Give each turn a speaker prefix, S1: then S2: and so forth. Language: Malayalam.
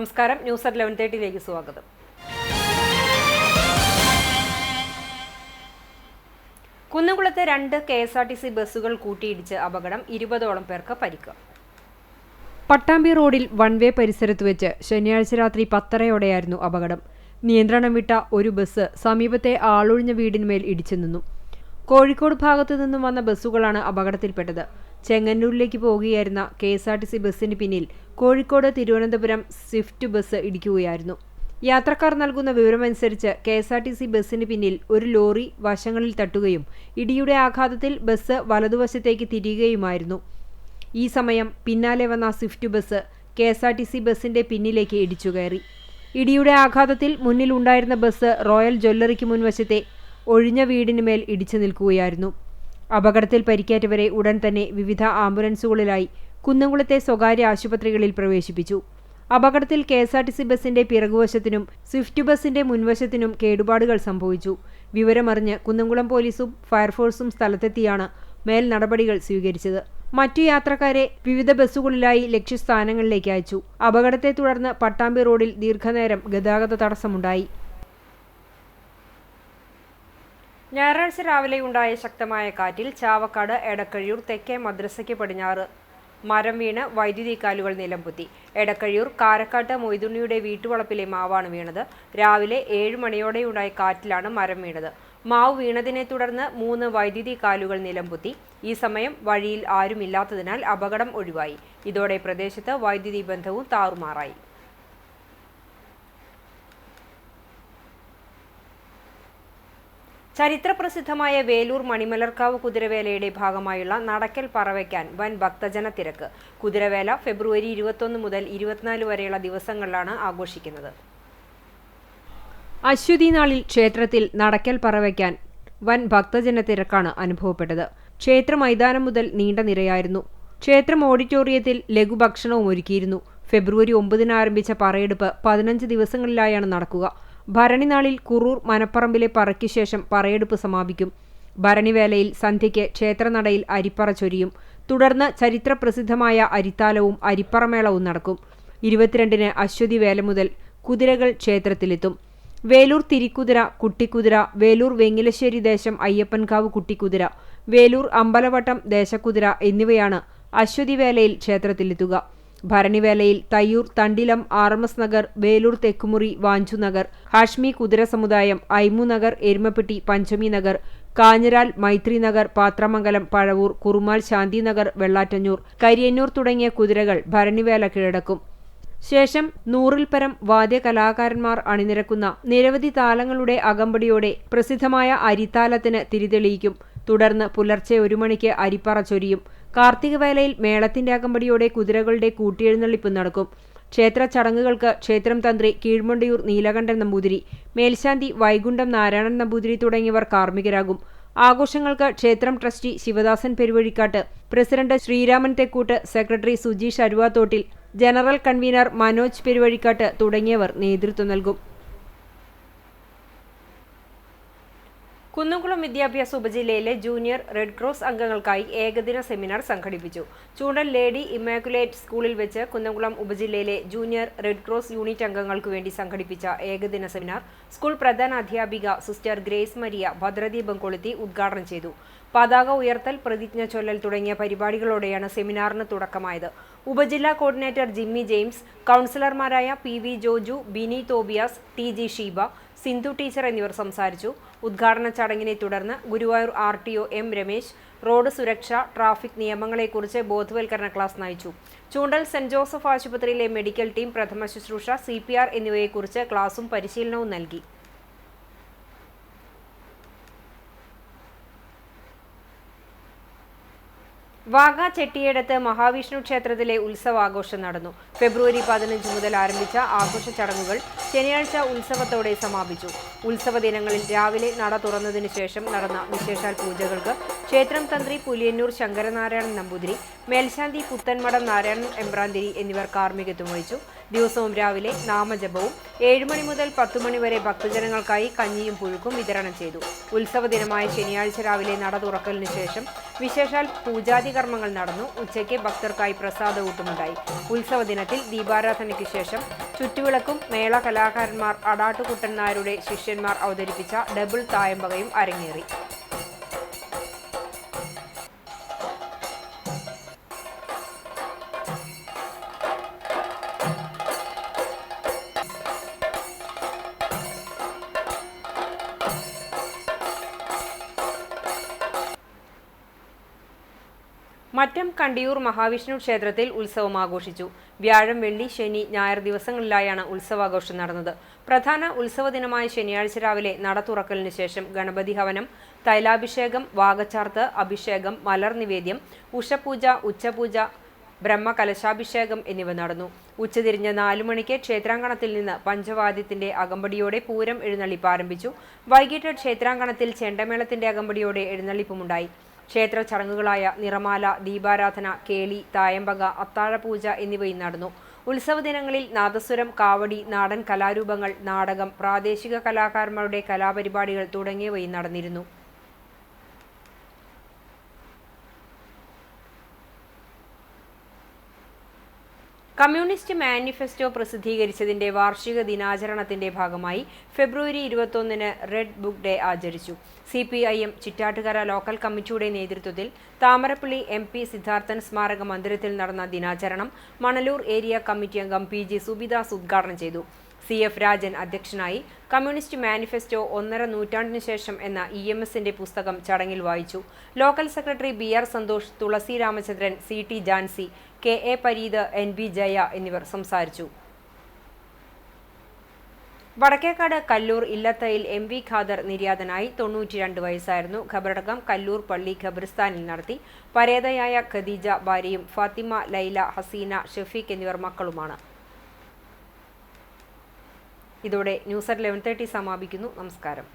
S1: നമസ്കാരം, ന്യൂസ് അറ്റ് 11:30 സ്വാഗതം. കുന്നംകുളത്ത് 2 KSRTC ബസ്സുകൾ കൂട്ടിയിടിച്ച് അപകടം, 20ഓളം പേർക്ക് പരിക്ക്. പട്ടാമ്പി റോഡിൽ വൺവേ പരിസരത്ത് വെച്ച് ശനിയാഴ്ച രാത്രി 10:30ഓടെയായിരുന്നു അപകടം. നിയന്ത്രണം വിട്ട ഒരു ബസ് സമീപത്തെ ആളൊഴിഞ്ഞ വീടിന്മേൽ ഇടിച്ചു നിന്നു. കോഴിക്കോട് ഭാഗത്തു നിന്നും വന്ന ബസ്സുകളാണ് അപകടത്തിൽപ്പെട്ടത്. ചെങ്ങന്നൂരിലേക്ക് പോകുകയായിരുന്ന KSRTC ബസ്സിന് പിന്നിൽ കോഴിക്കോട് തിരുവനന്തപുരം സ്വിഫ്റ്റ് ബസ് ഇടിക്കുകയായിരുന്നു. യാത്രക്കാർ നൽകുന്ന വിവരമനുസരിച്ച് KSRTC ബസ്സിന് പിന്നിൽ ഒരു ലോറി വശങ്ങളിൽ തട്ടുകയും ഇടിയുടെ ആഘാതത്തിൽ ബസ് വലതുവശത്തേക്ക് തിരിയുകയുമായിരുന്നു. ഈ സമയം പിന്നാലെ വന്ന സ്വിഫ്റ്റ് ബസ് KSRTC ബസ്സിന്റെ പിന്നിലേക്ക് ഇടിച്ചുകയറി. ഇടിയുടെ ആഘാതത്തിൽ മുന്നിലുണ്ടായിരുന്ന ബസ് റോയൽ ജ്വല്ലറിക്ക് മുൻവശത്തെ ഒഴിഞ്ഞ വീടിന് മേൽ ഇടിച്ചു നിൽക്കുകയായിരുന്നു. അപകടത്തിൽ പരിക്കേറ്റവരെ ഉടൻ തന്നെ വിവിധ ആംബുലൻസുകളിലായി കുന്നംകുളത്തെ സ്വകാര്യ ആശുപത്രികളിൽ പ്രവേശിപ്പിച്ചു. അപകടത്തിൽ KSRTC ബസിന്റെ പിറകുവശത്തിനും സ്വിഫ്റ്റ് ബസിന്റെ മുൻവശത്തിനും കേടുപാടുകൾ സംഭവിച്ചു. വിവരമറിഞ്ഞ് കുന്നംകുളം പോലീസും ഫയർഫോഴ്സും സ്ഥലത്തെത്തിയാണ് മേൽ നടപടികൾ സ്വീകരിച്ചത്. മറ്റു യാത്രക്കാരെ വിവിധ ബസ്സുകളിലായി ലക്ഷ്യസ്ഥാനങ്ങളിലേക്ക് അയച്ചു. അപകടത്തെ തുടർന്ന് പട്ടാമ്പി റോഡിൽ ദീർഘനേരം ഗതാഗത തടസ്സമുണ്ടായി. ഞായറാഴ്ച രാവിലെയുണ്ടായ ശക്തമായ കാറ്റിൽ ചാവക്കാട് എടക്കഴിയൂർ തെക്കേ മദ്രസയ്ക്ക് പടിഞ്ഞാറ് മരം വീണ് വൈദ്യുതി കാലുകൾ നിലംപൊത്തി. എടക്കഴിയൂർ കാരക്കാട്ട് മൊയ്തുണ്ണിയുടെ വീട്ടുവളപ്പിലെ മാവാണ് വീണത്. രാവിലെ 7 മണിയോടെയുണ്ടായ കാറ്റിലാണ് മരം വീണത്. മാവ് വീണതിനെ തുടർന്ന് 3 വൈദ്യുതി കാലുകൾ നിലംപൊത്തി. ഈ സമയം വഴിയിൽ ആരുമില്ലാത്തതിനാൽ അപകടം ഒഴിവായി. ഇതോടെ പ്രദേശത്ത് വൈദ്യുതി ബന്ധവും താറുമാറായി. ചരിത്രപ്രസിദ്ധമായ വേലൂർ മണിമലർക്കാവ് കുതിരവേലയുടെ ഭാഗമായുള്ള നടക്കൽ പറവയ്ക്കാൻ വൻ ഭക്തജന തിരക്ക്. കുതിരവേല ഫെബ്രുവരി 21 മുതൽ 24 വരെയുള്ള ദിവസങ്ങളിലാണ് ആഘോഷിക്കുന്നത്. അശ്വതി നാളിൽ ക്ഷേത്രത്തിൽ നടക്കൽ പറവയ്ക്കാൻ വൻ ഭക്തജന തിരക്കാണ് അനുഭവപ്പെട്ടത്. ക്ഷേത്ര മൈതാനം മുതൽ നീണ്ട നിരയായിരുന്നു. ക്ഷേത്രം ഓഡിറ്റോറിയത്തിൽ ലഘുഭക്ഷണവും ഒരുക്കിയിരുന്നു. ഫെബ്രുവരി 9 ആരംഭിച്ച പറയെടുപ്പ് 15 ദിവസങ്ങളിലായാണ് നടക്കുക. ഭരണിനാളിൽ കുറൂർ മനപ്പറമ്പിലെ പറയ്ക്ക് ശേഷം പറയെടുപ്പ് സമാപിക്കും. ഭരണിവേലയിൽ സന്ധ്യയ്ക്ക് ക്ഷേത്രനടയിൽ അരിപ്പറ ചൊരിയും. തുടർന്ന് ചരിത്രപ്രസിദ്ധമായ അരിത്താലവും അരിപ്പറമേളവും നടക്കും. 22-ന് അശ്വതി വേല മുതൽ കുതിരകൾ ക്ഷേത്രത്തിലെത്തും. വേലൂർ തിരിക്കുതിര, കുട്ടിക്കുതിര, വേലൂർ വെങ്ങിലശ്ശേരി ദേശം അയ്യപ്പൻകാവ് കുട്ടിക്കുതിര, വേലൂർ അമ്പലവട്ടം ദേശക്കുതിര എന്നിവയാണ് അശ്വതി വേലയിൽ ക്ഷേത്രത്തിലെത്തുക. ഭരണിവേലയിൽ തയ്യൂർ, തണ്ടിലം, RMS നഗർ, വേലൂർ തെക്കുമുറി, വാഞ്ചു നഗർ, ഹാഷ്മി കുതിര സമുദായം, ഐമു നഗർ, എരുമപ്പെട്ടി, പഞ്ചമി നഗർ, കാഞ്ഞിരാൽ, മൈത്രി നഗർ, പാത്രമംഗലം, പഴവൂർ, കുറുമാൽ, ശാന്തി നഗർ, വെള്ളാറ്റഞ്ഞൂർ, കരിയന്നൂർ തുടങ്ങിയ കുതിരകൾ ഭരണിവേല കീഴടക്കും. ശേഷം 100-ൽ പരം വാദ്യകലാകാരന്മാർ അണിനിരക്കുന്ന നിരവധി താളങ്ങളുടെ അകമ്പടിയോടെ പ്രസിദ്ധമായ അരിത്താലത്തിന് തിരിതെളിയിക്കും. തുടർന്ന് പുലർച്ചെ 1 മണിക്ക് അരിപ്പറ ചൊരിയും. കാർത്തികവേലയിൽ മേളത്തിന്റെ അകമ്പടിയോടെ കുതിരകളുടെ കൂട്ടിയെഴുന്നള്ളിപ്പ് നടക്കും. ക്ഷേത്ര ചടങ്ങുകൾക്ക് ക്ഷേത്രം തന്ത്രി കീഴ്മൊണ്ടിയൂർ നീലകണ്ഠൻ നമ്പൂതിരി, മേൽശാന്തി വൈകുണ്ഠം നാരായണൻ നമ്പൂതിരി തുടങ്ങിയവർ കാർമ്മികരാകും. ആഘോഷങ്ങൾക്ക് ക്ഷേത്രം trustee Sivadasan Peruvazhikkattu, president Sreeraman Thekkoot, secretary Sujeesh Aruvathottil, general convener Manoj Peruvazhikkattu തുടങ്ങിയവർ നേതൃത്വം നൽകും. കുന്നംകുളം വിദ്യാഭ്യാസ ഉപജില്ലയിലെ ജൂനിയർ റെഡ് ക്രോസ് അംഗങ്ങൾക്കായി ഏകദിന സെമിനാർ സംഘടിപ്പിച്ചു. ചൂണ്ടൽ ലേഡി ഇമ്മാക്കുലേറ്റ് സ്കൂളിൽ വെച്ച് കുന്നംകുളം ഉപജില്ലയിലെ ജൂനിയർ റെഡ് ക്രോസ് യൂണിറ്റ് അംഗങ്ങൾക്ക് വേണ്ടി സംഘടിപ്പിച്ച ഏകദിന സെമിനാർ സ്കൂൾ പ്രധാന അധ്യാപിക സിസ്റ്റർ ഗ്രേസ് മരിയ ഭദ്രദീപം കൊളുത്തി ഉദ്ഘാടനം ചെയ്തു. പതാക ഉയർത്തൽ, പ്രതിജ്ഞ ചൊല്ലൽ തുടങ്ങിയ പരിപാടികളോടെയാണ് സെമിനാറിന് തുടക്കമായത്. ഉപജില്ലാ കോർഡിനേറ്റർ ജിമ്മി ജെയിംസ്, കൗൺസിലർമാരായ PV Joju, Bini Tobias, TG Sheeba, Sindhu teacher എന്നിവർ സംസാരിച്ചു. ഉദ്ഘാടന ചടങ്ങിനെ തുടർന്ന് Guruvayur RTO M Ramesh road സുരക്ഷ, ട്രാഫിക് നിയമങ്ങളെക്കുറിച്ച് ബോധവൽക്കരണ ക്ലാസ് നയിച്ചു. ചൂണ്ടൽ സെന്റ് ജോസഫ് ആശുപത്രിയിലെ മെഡിക്കൽ ടീം, പ്രഥമ ശുശ്രൂഷ, CPR എന്നിവയെക്കുറിച്ച് ക്ലാസും പരിശീലനവും നൽകി. വാഗ ചെട്ടിയേടത്ത് മഹാവിഷ്ണു ക്ഷേത്രത്തിലെ ഉത്സവാഘോഷം നടന്നു. ഫെബ്രുവരി 15 മുതൽ ആരംഭിച്ച ആഘോഷ ചടങ്ങുകൾ ശനിയാഴ്ച ഉത്സവത്തോടെ സമാപിച്ചു. ഉത്സവ ദിനങ്ങളിൽ രാവിലെ നട തുറന്നതിനു ശേഷം നടന്ന വിശേഷാൽ പൂജകൾക്ക് ക്ഷേത്രം തന്ത്രി പുലിയന്നൂർ ശങ്കരനാരായണൻ നമ്പൂതിരി, മേൽശാന്തി പുത്തൻമഠം നാരായണൻ എമ്പ്രാന്തിരി എന്നിവർ കാർമ്മികത്വം വഹിച്ചു. ദിവസവും രാവിലെ നാമജപവും 7 മണി മുതൽ 10 മണി വരെ ഭക്തജനങ്ങൾക്കായി കഞ്ഞിയും പുഴുക്കും വിതരണം ചെയ്തു. ഉത്സവ ദിനമായ ശനിയാഴ്ച രാവിലെ നട തുറക്കലിന് ശേഷം വിശേഷാൽ പൂജാതി കർമ്മങ്ങൾ നടന്നു. ഉച്ചയ്ക്ക് ഭക്തർക്കായി പ്രസാദഊട്ടുമുണ്ടായി. ഉത്സവ ദിനത്തിൽ ദീപാരാധനയ്ക്ക് ശേഷം ചുറ്റുവിളക്കും മേള കലാകാരന്മാർ അടാട്ടുകുട്ടൻ നായരുടെ ശിഷ്യന്മാർ അവതരിപ്പിച്ച ഡബിൾ തായമ്പകയും അരങ്ങേറി. മറ്റം കണ്ടിയൂർ മഹാവിഷ്ണു ക്ഷേത്രത്തിൽ ഉത്സവം ആഘോഷിച്ചു. വ്യാഴം, വെള്ളി, ശനി, ഞായർ ദിവസങ്ങളിലായാണ് ഉത്സവാഘോഷം നടന്നത്. പ്രധാന ഉത്സവ ദിനമായ ശനിയാഴ്ച രാവിലെ നട തുറക്കലിന് ശേഷം ഗണപതി ഹവനം, തൈലാഭിഷേകം, വാകച്ചാർത്ത്, അഭിഷേകം, മലർ നിവേദ്യം, ഉഷപൂജ, ഉച്ചപൂജ, ബ്രഹ്മകലശാഭിഷേകം എന്നിവ നടന്നു. ഉച്ചതിരിഞ്ഞ് 4 മണിക്ക് ക്ഷേത്രാങ്കണത്തിൽ നിന്ന് പഞ്ചവാദ്യത്തിന്റെ അകമ്പടിയോടെ പൂരം എഴുന്നള്ളിപ്പ് ആരംഭിച്ചു. വൈകിട്ട് ക്ഷേത്രാങ്കണത്തിൽ ചെണ്ടമേളത്തിന്റെ അകമ്പടിയോടെ എഴുന്നള്ളിപ്പുമുണ്ടായി. ക്ഷേത്ര ചടങ്ങുകളായ നിറമാല, ദീപാരാധന, കേളി, തായമ്പക, അത്താഴപൂജ എന്നിവയും നടന്നു. ഉത്സവ ദിനങ്ങളിൽ നാദസ്വരം, കാവടി, നാടൻ കലാരൂപങ്ങൾ, നാടകം, പ്രാദേശിക കലാകാരന്മാരുടെ കലാപരിപാടികൾ തുടങ്ങിയവയും നടന്നിരുന്നു. കമ്മ്യൂണിസ്റ്റ് മാനിഫെസ്റ്റോ പ്രസിദ്ധീകരിച്ചതിന്റെ വാർഷിക ദിനാചരണത്തിന്റെ ഭാഗമായി ഫെബ്രുവരി 21-ന് റെഡ് ബുക്ക് ഡേ ആചരിച്ചു. CPIM ചിറ്റാറ്റുകര ലോക്കൽ കമ്മിറ്റിയുടെ നേതൃത്വത്തിൽ താമരപ്പള്ളി MP സിദ്ധാർത്ഥൻ സ്മാരക മന്ദിരത്തിൽ നടന്ന ദിനാചരണം മണലൂർ ഏരിയ കമ്മിറ്റി അംഗം PG സുബിദാസ് ഉദ്ഘാടനം ചെയ്തു. CF രാജൻ അധ്യക്ഷനായി. കമ്മ്യൂണിസ്റ്റ് മാനിഫെസ്റ്റോ 1.5 നൂറ്റാണ്ടിന് ശേഷം എന്ന EMSന്റെ പുസ്തകം ചടങ്ങിൽ വായിച്ചു. Local secretary BR Santhosh, Thulasi Ramachandran, CT Jancy, KA Pareeth, NB Jaya എന്നിവർ സംസാരിച്ചു. വടക്കേക്കാട് കല്ലൂർ ഇല്ലത്തയിൽ MV ഖാദർ നിര്യാതനായി. 92 വയസ്സായിരുന്നു. ഖബറടക്കം കല്ലൂർ പള്ളി ഖബറിസ്ഥാനിൽ നടത്തി. പരേതയായ ഖദീജ ഭാര്യയും ഫാത്തിമ, ലൈല, ഹസീന, ഷഫീഖ് എന്നിവർ മക്കളുമാണ്. ഇതോടെ ന്യൂസ് at 11:30 സമാപിക്കുന്നു. നമസ്കാരം.